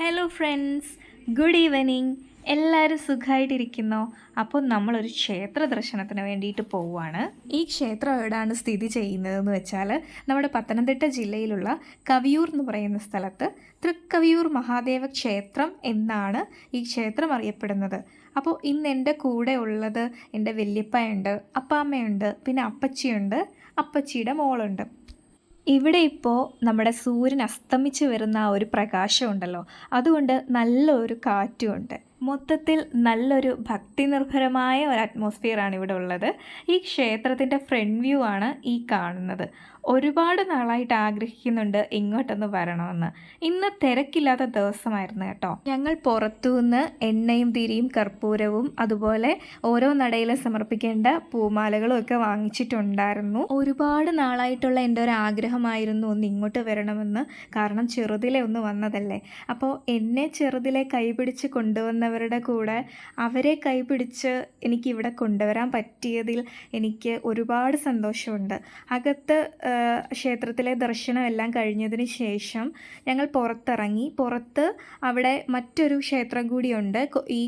Hello friends, good evening. എല്ലാവരും സുഖമായിട്ടിരിക്കുന്നോ? അപ്പോൾ നമ്മളൊരു ക്ഷേത്ര ദർശനത്തിന് വേണ്ടിയിട്ട് പോവുകയാണ്. ഈ ക്ഷേത്രം എവിടെയാണ് സ്ഥിതി ചെയ്യുന്നതെന്ന് വെച്ചാൽ നമ്മുടെ പത്തനംതിട്ട ജില്ലയിലുള്ള കവിയൂർ എന്ന് പറയുന്ന സ്ഥലത്ത് തൃക്കവിയൂർ മഹാദേവ ക്ഷേത്രം എന്നാണ് ഈ ക്ഷേത്രം അറിയപ്പെടുന്നത്. അപ്പോൾ ഇന്ന് എൻ്റെ കൂടെ ഉള്ളത് എൻ്റെ വല്യപ്പയുണ്ട്, അപ്പാമ്മയുണ്ട്, പിന്നെ അപ്പച്ചിയുണ്ട്, അപ്പച്ചിയുടെ മോളുണ്ട്. ഇവിടെ ഇപ്പോൾ നമ്മുടെ സൂര്യൻ അസ്തമിച്ച് വരുന്ന ആ ഒരു പ്രകാശമുണ്ടല്ലോ, അതുകൊണ്ട് നല്ലൊരു കാറ്റുമുണ്ട്. മൊത്തത്തിൽ നല്ലൊരു ഭക്തി നിർഭരമായ ഒരു അറ്റ്മോസ്ഫിയറാണ് ഇവിടെ ഉള്ളത്. ഈ ക്ഷേത്രത്തിൻ്റെ ഫ്രണ്ട് വ്യൂ ആണ് ഈ കാണുന്നത്. ഒരുപാട് നാളായിട്ട് ആഗ്രഹിക്കുന്നുണ്ട് ഇങ്ങോട്ടൊന്ന് വരണമെന്ന്. ഇന്ന് തിരക്കില്ലാത്ത ദിവസമായിരുന്നു കേട്ടോ. ഞങ്ങൾ പുറത്തുനിന്ന് എണ്ണയും തിരിയും കർപ്പൂരവും അതുപോലെ ഓരോ നടയിലും സമർപ്പിക്കേണ്ട പൂമാലകളും ഒക്കെ വാങ്ങിച്ചിട്ടുണ്ടായിരുന്നു. ഒരുപാട് നാളായിട്ടുള്ള എൻ്റെ ഒരു ആഗ്രഹമായിരുന്നു ഒന്ന് ഇങ്ങോട്ട് വരണമെന്ന്. കാരണം ചെറുതിലെ ഒന്ന് വന്നതല്ലേ. അപ്പോൾ എന്നെ ചെറുതിലെ കൈപിടിച്ച് കൊണ്ടുവന്നവരുടെ കൂടെ അവരെ കൈപിടിച്ച് എനിക്കിവിടെ കൊണ്ടുവരാൻ പറ്റിയതിൽ എനിക്ക് ഒരുപാട് സന്തോഷമുണ്ട്. അകത്ത് ക്ഷേത്രത്തിലെ ദർശനം എല്ലാം കഴിഞ്ഞതിന് ശേഷം ഞങ്ങൾ പുറത്തിറങ്ങി. പുറത്ത് അവിടെ മറ്റൊരു ക്ഷേത്രം കൂടിയുണ്ട്. ഈ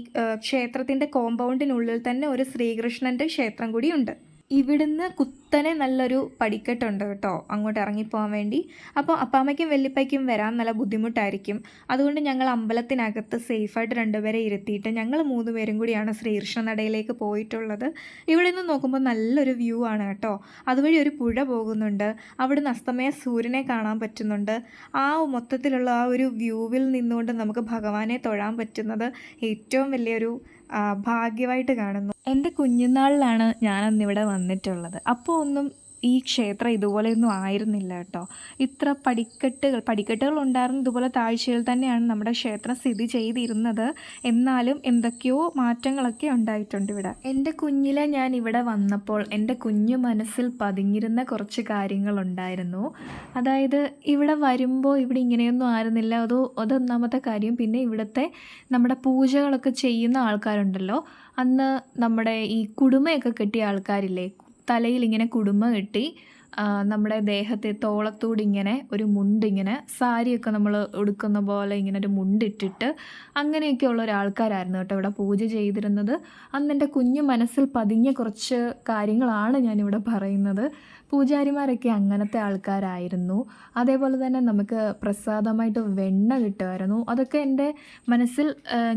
ക്ഷേത്രത്തിൻ്റെ കോമ്പൗണ്ടിനുള്ളിൽ തന്നെ ഒരു ശ്രീകൃഷ്ണൻ്റെ ക്ഷേത്രം കൂടിയുണ്ട്. ഇവിടുന്ന് കുത്തനെ നല്ലൊരു പടിക്കെട്ടുണ്ട് കേട്ടോ അങ്ങോട്ട് ഇറങ്ങിപ്പോകാൻ വേണ്ടി. അപ്പോൾ അപ്പാമ്മയ്ക്കും വല്യപ്പയ്ക്കും വരാൻ നല്ല ബുദ്ധിമുട്ടായിരിക്കും. അതുകൊണ്ട് ഞങ്ങൾ അമ്പലത്തിനകത്ത് സേഫായിട്ട് രണ്ടുപേരെ ഇരുത്തിയിട്ട് ഞങ്ങൾ 3 പേരും കൂടിയാണ് ശ്രീകൃഷ്ണ നടയിലേക്ക് പോയിട്ടുള്ളത്. ഇവിടെ നിന്ന് നോക്കുമ്പോൾ നല്ലൊരു വ്യൂ ആണ് കേട്ടോ. അതുവഴി ഒരു പുഴ പോകുന്നുണ്ട്. അവിടുന്ന് അസ്തമയ സൂര്യനെ കാണാൻ പറ്റുന്നുണ്ട്. ആ മൊത്തത്തിലുള്ള ആ ഒരു വ്യൂവിൽ നിന്നുകൊണ്ട് നമുക്ക് ഭഗവാനെ തൊഴാൻ പറ്റുന്നത് ഏറ്റവും വലിയൊരു ഭാഗ്യമായിട്ട് കാണുന്നു. എൻ്റെ കുഞ്ഞുനാളിലാണ് ഞാനന്നിവിടെ വന്നിട്ടുള്ളത്. അപ്പോൾ ഒന്നും ഈ ക്ഷേത്രം ഇതുപോലെയൊന്നും ആയിരുന്നില്ല കേട്ടോ. ഇത്ര പടിക്കെട്ടുകൾ ഉണ്ടായിരുന്നു. ഇതുപോലെ താഴ്ചയിൽ തന്നെയാണ് നമ്മുടെ ക്ഷേത്രം സ്ഥിതി ചെയ്തിരുന്നത്. എന്നാലും എന്തൊക്കെയോ മാറ്റങ്ങളൊക്കെ ഉണ്ടായിട്ടുണ്ട് ഇവിടെ. എൻ്റെ കുഞ്ഞിലെ ഞാൻ ഇവിടെ വന്നപ്പോൾ എൻ്റെ കുഞ്ഞു മനസ്സിൽ പതിഞ്ഞിരുന്ന കുറച്ച് കാര്യങ്ങളുണ്ടായിരുന്നു. അതായത് ഇവിടെ വരുമ്പോൾ ഇവിടെ ഇങ്ങനെയൊന്നും ആയിരുന്നില്ല. അതൊന്നാമത്തെ കാര്യം. പിന്നെ ഇവിടുത്തെ നമ്മുടെ പൂജകളൊക്കെ ചെയ്യുന്ന ആൾക്കാരുണ്ടല്ലോ, അന്ന് നമ്മുടെ ഈ കുടുമയൊക്കെ കെട്ടിയ ആൾക്കാരില്ലേ, തലയിൽ ഇങ്ങനെ കുടുമ കെട്ടി നമ്മുടെ ദേഹത്തെ തോളത്തൂടി ഇങ്ങനെ ഒരു മുണ്ടിങ്ങനെ സാരിയൊക്കെ നമ്മൾ ഉടുക്കുന്ന പോലെ ഇങ്ങനെ ഒരു മുണ്ടിട്ടിട്ട് അങ്ങനെയൊക്കെയുള്ള ഒരാൾക്കാരായിരുന്നു കേട്ടോ ഇവിടെ പൂജ ചെയ്തിരുന്നത്. അന്ന് എൻ്റെ കുഞ്ഞു മനസ്സിൽ പതിഞ്ഞ കുറച്ച് കാര്യങ്ങളാണ് ഞാനിവിടെ പറയുന്നത്. പൂജാരിമാരൊക്കെ അങ്ങനത്തെ ആൾക്കാരായിരുന്നു. അതേപോലെ തന്നെ നമുക്ക് പ്രസാദമായിട്ട് വെണ്ണ കിട്ടുമായിരുന്നു. അതൊക്കെ എൻ്റെ മനസ്സിൽ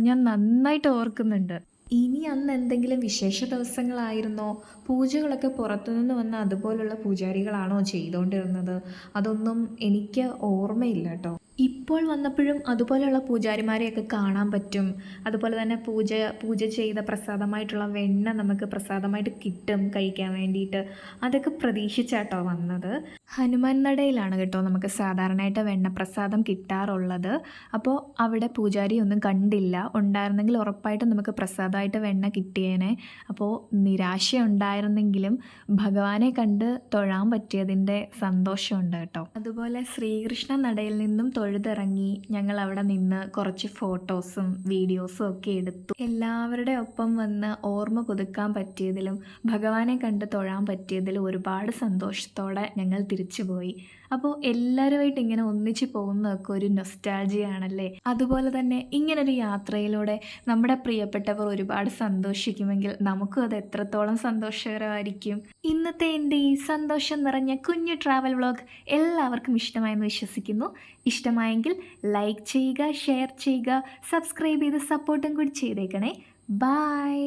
ഞാൻ നന്നായിട്ട് ഓർക്കുന്നുണ്ട്. ഇനി അന്ന് എന്തെങ്കിലും വിശേഷ ദിവസങ്ങളായിരുന്നോ, പൂജകളൊക്കെ പുറത്തുനിന്ന് വന്ന അതുപോലുള്ള പൂജാരികളാണോ ചെയ്തുകൊണ്ടിരുന്നത്, അതൊന്നും എനിക്ക് ഓർമ്മയില്ല കേട്ടോ. ഇപ്പോൾ വന്നപ്പോഴും അതുപോലെയുള്ള പൂജാരിമാരെയൊക്കെ കാണാൻ പറ്റും. അതുപോലെ തന്നെ പൂജ ചെയ്ത പ്രസാദമായിട്ടുള്ള വെണ്ണ നമുക്ക് പ്രസാദമായിട്ട് കിട്ടും കഴിക്കാൻ വേണ്ടിയിട്ട്. അതൊക്കെ പ്രതീക്ഷിച്ചാട്ടോ വന്നത്. ഹനുമാൻ നടയിലാണ് കേട്ടോ നമുക്ക് സാധാരണയായിട്ട് വെണ്ണപ്രസാദം കിട്ടാറുള്ളത്. അപ്പോൾ അവിടെ പൂജാരി ഒന്നും കണ്ടില്ല. ഉണ്ടായിരുന്നെങ്കിൽ ഉറപ്പായിട്ടും നമുക്ക് പ്രസാദമായിട്ട് വെണ്ണ കിട്ടിയേനെ. അപ്പോൾ നിരാശ ഉണ്ടായിരുന്നെങ്കിലും ഭഗവാനെ കണ്ട് തൊഴാൻ പറ്റിയതിൻ്റെ സന്തോഷമുണ്ട് കേട്ടോ. അതുപോലെ ശ്രീകൃഷ്ണ നടയിൽ നിന്നും തൊഴുതിറങ്ങി ഞങ്ങൾ അവിടെ നിന്ന് കുറച്ച് ഫോട്ടോസും വീഡിയോസും ഒക്കെ എടുത്തു. എല്ലാവരുടെ ഒപ്പം വന്ന് ഓർമ്മ പുതുക്കാൻ പറ്റിയതിലും ഭഗവാനെ കണ്ട് തൊഴാൻ പറ്റിയതിലും ഒരുപാട് സന്തോഷത്തോടെ ഞങ്ങൾ തിരിച്ചുപോയി. അപ്പോൾ എല്ലാവരുമായിട്ട് ഇങ്ങനെ ഒന്നിച്ച് പോകുന്നതൊക്കെ ഒരു നൊസ്റ്റാൾജിയാണല്ലേ. അതുപോലെ തന്നെ ഇങ്ങനൊരു യാത്രയിലൂടെ നമ്മുടെ പ്രിയപ്പെട്ടവർ ഒരുപാട് സന്തോഷിക്കുമെങ്കിൽ നമുക്കും അത് എത്രത്തോളം സന്തോഷകരമായിരിക്കും. ഇന്നത്തെ എൻ്റെ ഈ സന്തോഷം നിറഞ്ഞ കുഞ്ഞു ട്രാവൽ വ്ളോഗ് എല്ലാവർക്കും ഇഷ്ടമായെന്ന് വിശ്വസിക്കുന്നു. ഇഷ്ടമായെങ്കിൽ ലൈക്ക് ചെയ്യുക, ഷെയർ ചെയ്യുക, സബ്സ്ക്രൈബ് ചെയ്ത് സപ്പോർട്ടും കൂടി ചെയ്തേക്കണേ. ബൈ.